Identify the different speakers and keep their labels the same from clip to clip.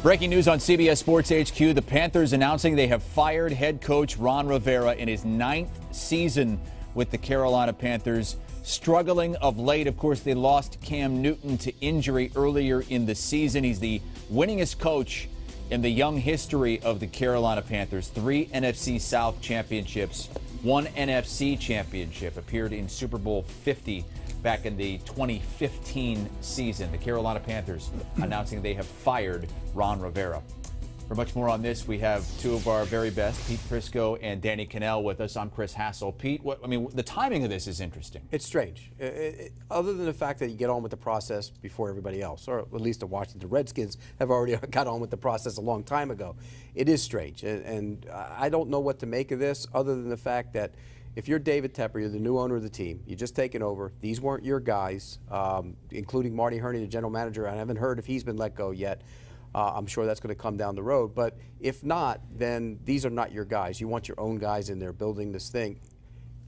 Speaker 1: Breaking news on CBS Sports HQ. The Panthers announcing they have fired head coach Ron Rivera in his 9th season with the Carolina Panthers. Struggling of late. Of course, they lost Cam Newton to injury earlier in the season. He's the winningest coach in the young history of the Carolina Panthers. 3 NFC South championships, 1 NFC championship. Appeared in Super Bowl 50 back in the 2015 season. The Carolina Panthers announcing they have fired Ron Rivera. For much more on this, we have two of our very best, Pete Crisco and Danny Cannell, with us. I'm Chris Hassel. Pete, the timing of this is interesting.
Speaker 2: It's strange. Other than the fact that you get on with the process before everybody else, or at least the Washington Redskins have already got on with the process a long time ago. It is strange, and I don't know what to make of this, other than the fact that if you're David Tepper, you're the new owner of the team, you just taken over. These weren't your guys, including Marty Herney, the general manager. I haven't heard if he's been let go yet. I'm sure that's going to come down the road. But if not, then these are not your guys. You want your own guys in there building this thing.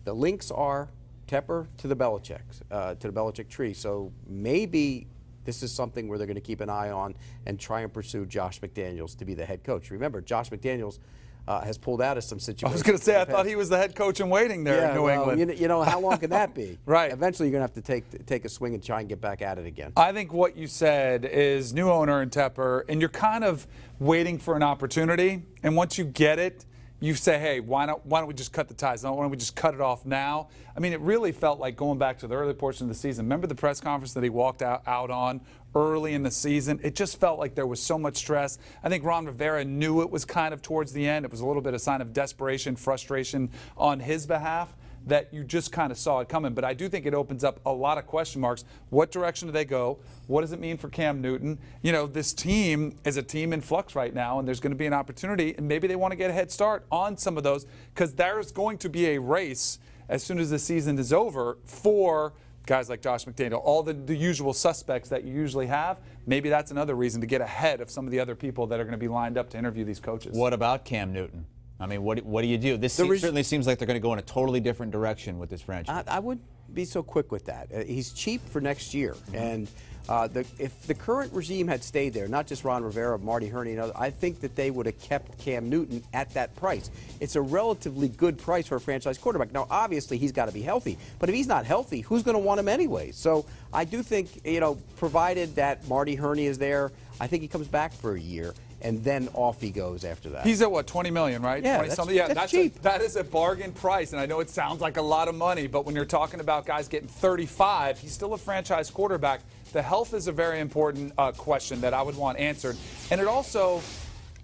Speaker 2: The links are Tepper to the Belichick tree. So maybe this is something where they're going to keep an eye on and try and pursue Josh McDaniels to be the head coach. Remember, Josh McDaniels has pulled out of some situations.
Speaker 3: I was going to say, I thought he was the head coach in waiting there in New England.
Speaker 2: You know, how long can that be?
Speaker 3: Right.
Speaker 2: Eventually, you're going to have to take a swing and try and get back at it again.
Speaker 3: I think what you said is new owner in Tepper, and you're kind of waiting for an opportunity. And once you get it, you say, hey, why don't we just cut the ties? Why don't we just cut it off now? I mean, it really felt like going back to the early portion of the season. Remember the press conference that he walked out on early in the season? It just felt like there was so much stress. I think Ron Rivera knew it was kind of towards the end. It was a little bit of sign of desperation, frustration on his behalf, that you just kind of saw it coming. But I do think it opens up a lot of question marks. What direction do they go? What does it mean for Cam Newton? You know, this team is a team in flux right now, and there's going to be an opportunity, and maybe they want to get a head start on some of those, because there's going to be a race as soon as the season is over for guys like Josh McDaniel, all the usual suspects that you usually have. Maybe that's another reason to get ahead of some of the other people that are going to be lined up to interview these coaches.
Speaker 1: What about Cam Newton? I mean, what do you do? This certainly seems like they're going to go in a totally different direction with this franchise.
Speaker 2: I wouldn't be so quick with that. He's cheap for next year. And if the current regime had stayed there, not just Ron Rivera, Marty Herney, and others, I think that they would have kept Cam Newton at that price. It's a relatively good price for a franchise quarterback. Now, obviously, he's got to be healthy. But if he's not healthy, who's going to want him anyway? So I do think, provided that Marty Herney is there, I think he comes back for a year. And then off he goes after that.
Speaker 3: He's at what, $20 million, right?
Speaker 2: Yeah,
Speaker 3: 20 something. Yeah,
Speaker 2: that's cheap.
Speaker 3: That is a bargain price, and I know it sounds like a lot of money, but when you're talking about guys getting 35, he's still a franchise quarterback. The health is a very important question that I would want answered, and it also.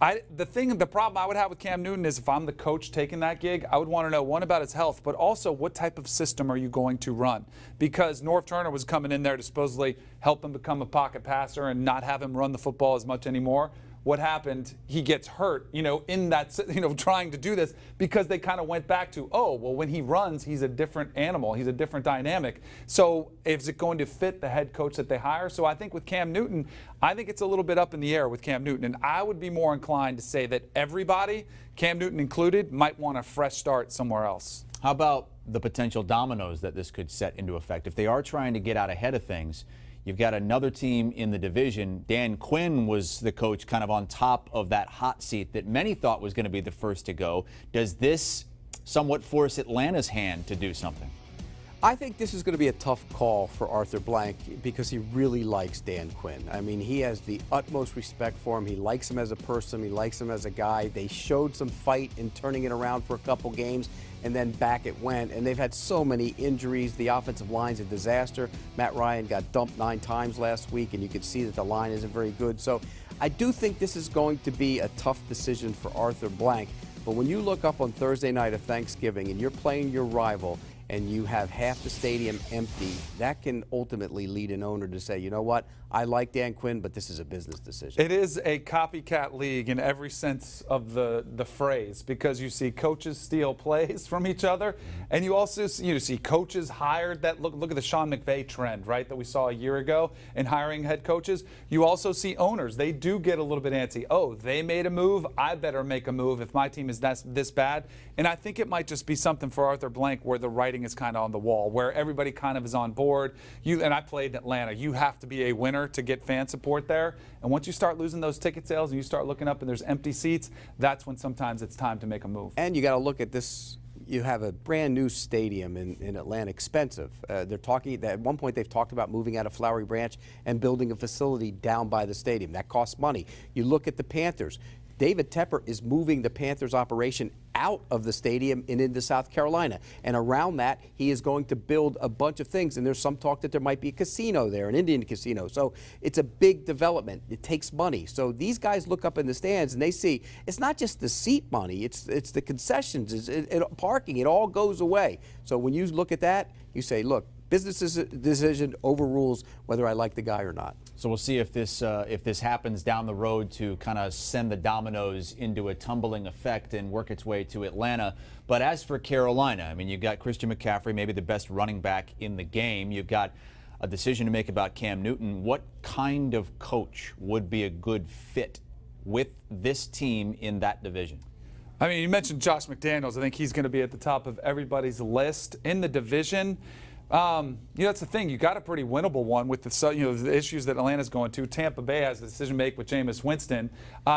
Speaker 3: The problem I would have with Cam Newton is if I'm the coach taking that gig, I would want to know, one, about his health, but also what type of system are you going to run? Because Norv Turner was coming in there to supposedly help him become a pocket passer and not have him run the football as much anymore. What happened? He gets hurt, in that, trying to do this, because they kind of went back to, when he runs, he's a different animal. He's a different dynamic. So is it going to fit the head coach that they hire? So I think with Cam Newton, I think it's a little bit up in the air with Cam Newton. And I would be more inclined to say that everybody, Cam Newton included, might want a fresh start somewhere else.
Speaker 1: How about the potential dominoes that this could set into effect? If they are trying to get out ahead of things, you've got another team in the division. Dan Quinn was the coach kind of on top of that hot seat that many thought was going to be the first to go. Does this somewhat force Atlanta's hand to do something?
Speaker 2: I think this is going to be a tough call for Arthur Blank because he really likes Dan Quinn. I mean, he has the utmost respect for him. He likes him as a person. He likes him as a guy. They showed some fight in turning it around for a couple games, and then back it went. And they've had so many injuries. The offensive line's a disaster. Matt Ryan got dumped 9 times last week, and you could see that the line isn't very good. So I do think this is going to be a tough decision for Arthur Blank. But when you look up on Thursday night of Thanksgiving and you're playing your rival, and you have half the stadium empty, that can ultimately lead an owner to say, you know what, I like Dan Quinn, but this is a business decision.
Speaker 3: It is a copycat league in every sense of the phrase, because you see coaches steal plays from each other, and you also see coaches hired that look at the Sean McVay trend, right, that we saw a year ago in hiring head coaches. You also see owners. They do get a little bit antsy. Oh, they made a move, I better make a move if my team is this bad. And I think it might just be something for Arthur Blank where the writing is kind of on the wall, where everybody kind of is on board. And I played in Atlanta. You have to be a winner center to get fan support there. And once you start losing those ticket sales and you start looking up and there's empty seats, that's when sometimes it's time to make a move.
Speaker 2: And you got to look at this. You have a brand new stadium in Atlanta, expensive. They're talking, at one point they've talked about moving out of Flowery Branch and building a facility down by the stadium. That costs money. You look at the Panthers. David Tepper is moving the Panthers operation out of the stadium and into South Carolina. And around that, he is going to build a bunch of things. And there's some talk that there might be a casino there, an Indian casino. So it's a big development. It takes money. So these guys look up in the stands and they see it's not just the seat money, it's the concessions, it's parking. It all goes away. So when you look at that, you say, look, business decision overrules whether I like the guy or not.
Speaker 1: So we'll see if this happens down the road to kind of send the dominoes into a tumbling effect and work its way to Atlanta. But as for Carolina, I mean, you've got Christian McCaffrey, maybe the best running back in the game. You've got a decision to make about Cam Newton. What kind of coach would be a good fit with this team in that division?
Speaker 3: I mean, you mentioned Josh McDaniels. I think he's going to be at the top of everybody's list in the division. That's the thing. You got a pretty winnable one with the issues that Atlanta's going to. Tampa Bay has a decision to make with Jameis Winston.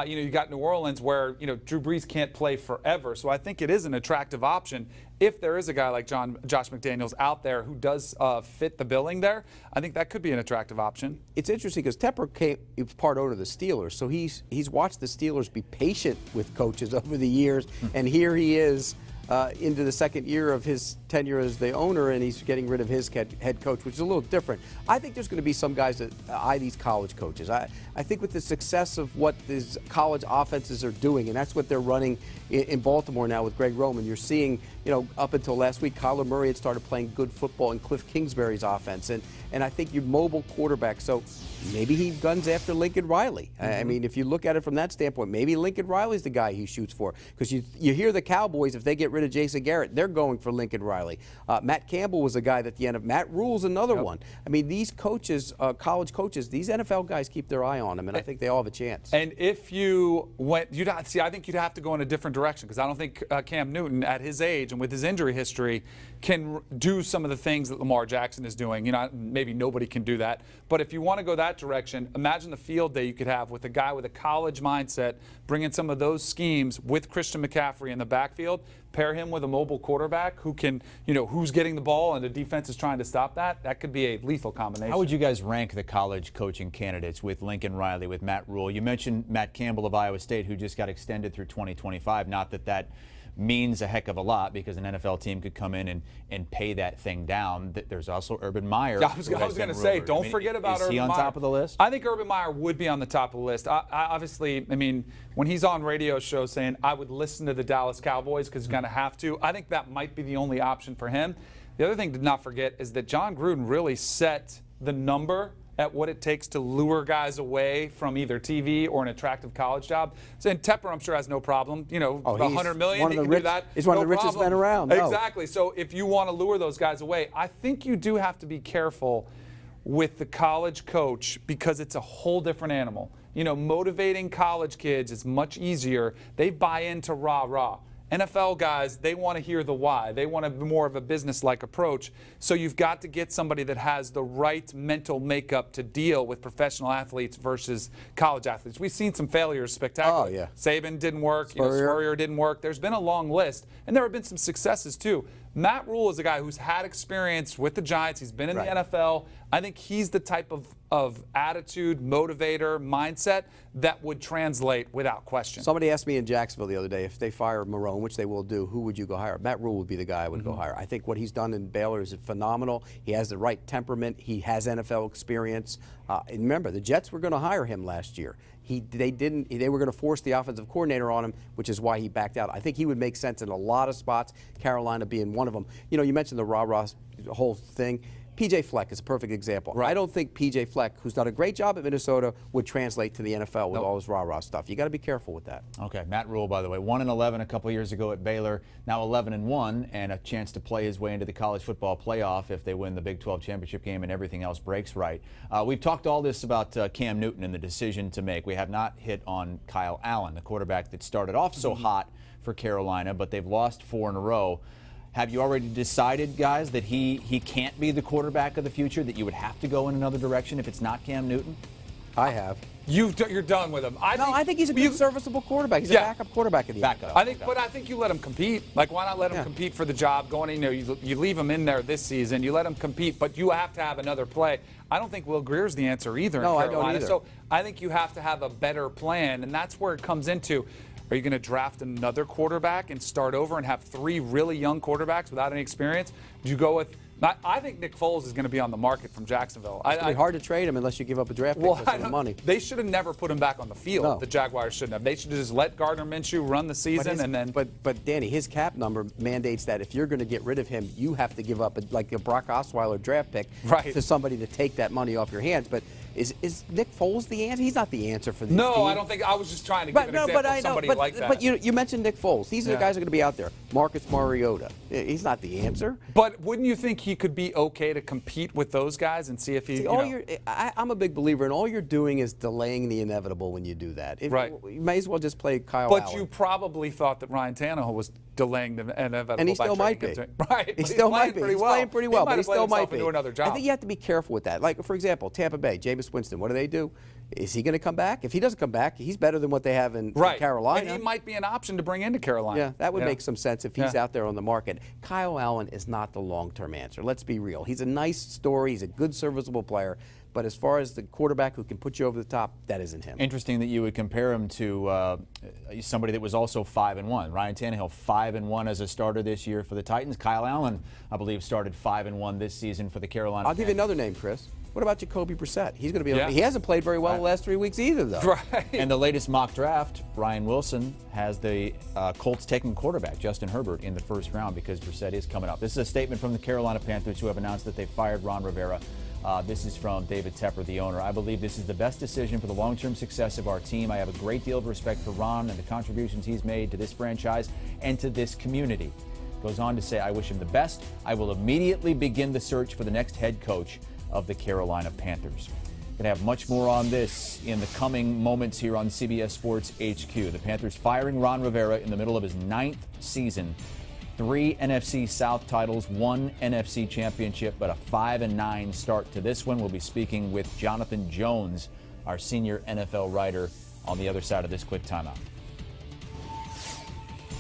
Speaker 3: You got New Orleans where Drew Brees can't play forever. So I think it is an attractive option if there is a guy like Josh McDaniels out there who does fit the billing there. I think that could be an attractive option. It's
Speaker 2: interesting because Tepper was part owner of the Steelers, so he's watched the Steelers be patient with coaches over the years, and here he is. Into the second year of his tenure as the owner, and he's getting rid of his head coach, which is a little different. I think there's going to be some guys that eye these college coaches. I think with the success of what these college offenses are doing, and that's what they're running in Baltimore now with Greg Roman, you're seeing, up until last week, Kyler Murray had started playing good football in Cliff Kingsbury's offense, and I think you're mobile quarterback. So maybe he guns after Lincoln Riley. I mean, if you look at it from that standpoint, maybe Lincoln Riley's the guy he shoots for. Because you hear the Cowboys, if they get rid of Jason Garrett, they're going for Lincoln Riley. Matt Campbell was a guy that the end of. Matt Rule's another one. I mean, these coaches, college coaches, these NFL guys keep their eye on them, and I think they all have a chance.
Speaker 3: And if you went, I think you'd have to go in a different direction, because I don't think Cam Newton, at his age and with his injury history, can do some of the things that Lamar Jackson is doing. Maybe nobody can do that. But if you want to go that direction, imagine the field day you could have with a guy with a college mindset, bringing some of those schemes with Christian McCaffrey in the backfield, pair him with a mobile quarterback who can, who's getting the ball and the defense is trying to stop that. That could be a lethal combination.
Speaker 1: How would you guys rank the college coaching candidates with Lincoln Riley, with Matt Rule? You mentioned Matt Campbell of Iowa State, who just got extended through 2025. Not that means a heck of a lot, because an NFL team could come in and pay that thing down. There's also Urban Meyer.
Speaker 3: Yeah, I was going to say, don't forget about Urban Meyer.
Speaker 1: Is he on top of the list?
Speaker 3: I think Urban Meyer would be on the top of the list. Obviously, when he's on radio shows saying, I would listen to the Dallas Cowboys because he's going to have to, I think that might be the only option for him. The other thing to not forget is that John Gruden really set the number at what it takes to lure guys away from either TV or an attractive college job. So, and Tepper, I'm sure, has no problem. $100 million, he can do that.
Speaker 2: He's one of the richest men around.
Speaker 3: Exactly. So if you want to lure those guys away, I think you do have to be careful with the college coach, because it's a whole different animal. Motivating college kids is much easier. They buy into rah-rah. NFL guys, they want to hear the why. They want more of a business-like approach. So you've got to get somebody that has the right mental makeup to deal with professional athletes versus college athletes. We've seen some failures, spectacular.
Speaker 2: Oh, yeah.
Speaker 3: Saban didn't work. Spurrier didn't work. There's been a long list, and there have been some successes too. Matt Rule is a guy who's had experience with the Giants. He's been in the NFL. I think he's the type of attitude, motivator, mindset that would translate without question.
Speaker 2: Somebody asked me in Jacksonville the other day, if they fire Marone, which they will do, who would you go hire? Matt Rule would be the guy I would go hire. I think what he's done in Baylor is phenomenal. He has the right temperament. He has NFL experience. And remember, the Jets were going to hire him last year. They were going to force the offensive coordinator on him, which is why he backed out. I think he would make sense in a lot of spots, Carolina being one of them. You mentioned the rah-rah whole thing. P.J. Fleck is a perfect example. Right. I don't think P.J. Fleck, who's done a great job at Minnesota, would translate to the NFL with all his rah-rah stuff. You got to be careful with that.
Speaker 1: Okay, Matt Rule, by the way, 1-11 a couple years ago at Baylor, now 11-1, and a chance to play his way into the college football playoff if they win the Big 12 championship game and everything else breaks right. We've talked all this about Cam Newton and the decision to make. We have not hit on Kyle Allen, the quarterback that started off so hot for Carolina, but they've lost 4 in a row. Have you already decided, guys, that he can't be the quarterback of the future, that you would have to go in another direction if it's not Cam Newton?
Speaker 2: I have.
Speaker 3: You're done with him.
Speaker 2: I think he's a good, serviceable quarterback. He's a backup quarterback in the NFL.
Speaker 3: But I think you let him compete. Like, why not let him compete for the job? You leave him in there this season. You let him compete, but you have to have another play. I don't think Will Greer's the answer either.
Speaker 2: No,
Speaker 3: in Carolina.
Speaker 2: I don't either.
Speaker 3: So I think you have to have a better plan, and that's where it comes into. Are you going to draft another quarterback and start over and have 3 really young quarterbacks without any experience? Do you go with? I think Nick Foles is going to be on the market from Jacksonville.
Speaker 2: It's going to be hard to trade him unless you give up a draft pick for some money.
Speaker 3: They should have never put him back on the field.
Speaker 2: No.
Speaker 3: The Jaguars shouldn't have. They should have just let Gardner Minshew run the season
Speaker 2: But Danny, his cap number mandates that if you're going to get rid of him, you have to give up like a Brock Osweiler draft pick to somebody to take that money off your hands. But is Nick Foles the answer? He's not the answer for this team.
Speaker 3: I don't think. I was just trying to give an example of somebody like that.
Speaker 2: But you mentioned Nick Foles. These are the guys that are going to be out there. Marcus Mariota. He's not the answer.
Speaker 3: But wouldn't you think he could be okay to compete with those guys and see if he?
Speaker 2: I'm a big believer in all you're doing is delaying the inevitable when you do that. You may as well just play Kyle Allen.
Speaker 3: But you probably thought that Ryan Tannehill was delaying the inevitable.
Speaker 2: And he still might be.
Speaker 3: Right.
Speaker 2: He still might be. He's playing pretty well, but he still might be.
Speaker 3: Another job.
Speaker 2: I think you have to be careful with that. Like, for example, Tampa Bay, Jameis Winston, what do? Is he going to come back? If he doesn't come back, he's better than what they have in Carolina.
Speaker 3: And he might be an option to bring into Carolina.
Speaker 2: Yeah, that would make some sense if he's out there on the market. Kyle Allen is not the long-term answer. Let's be real. He's a nice story. He's a good, serviceable player. But as far as the quarterback who can put you over the top, that isn't him.
Speaker 1: Interesting that you would compare him to somebody that was also 5-1. Ryan Tannehill, 5-1 as a starter this year for the Titans. Kyle Allen, I believe, started 5-1 this season for the Carolina Panthers.
Speaker 2: I'll give you another name, Chris. What about Jacoby Brissett? He's going to be. He hasn't played very well the last 3 weeks either, though.
Speaker 3: Right.
Speaker 1: And the latest mock draft, Brian Wilson has the Colts taking quarterback Justin Herbert in the first round because Brissett is coming up. This is a statement from the Carolina Panthers, who have announced that they fired Ron Rivera. This is from David Tepper, the owner. I believe this is the best decision for the long-term success of our team. I have a great deal of respect for Ron and the contributions he's made to this franchise and to this community. Goes on to say, I wish him the best. I will immediately begin the search for the next head coach of the Carolina Panthers. Going to have much more on this in the coming moments here on CBS Sports HQ. The Panthers firing Ron Rivera in the middle of his 9th season. 3 NFC South titles, 1 NFC championship, but a 5-9 start to this one. We'll be speaking with Jonathan Jones, our senior NFL writer, on the other side of this quick timeout.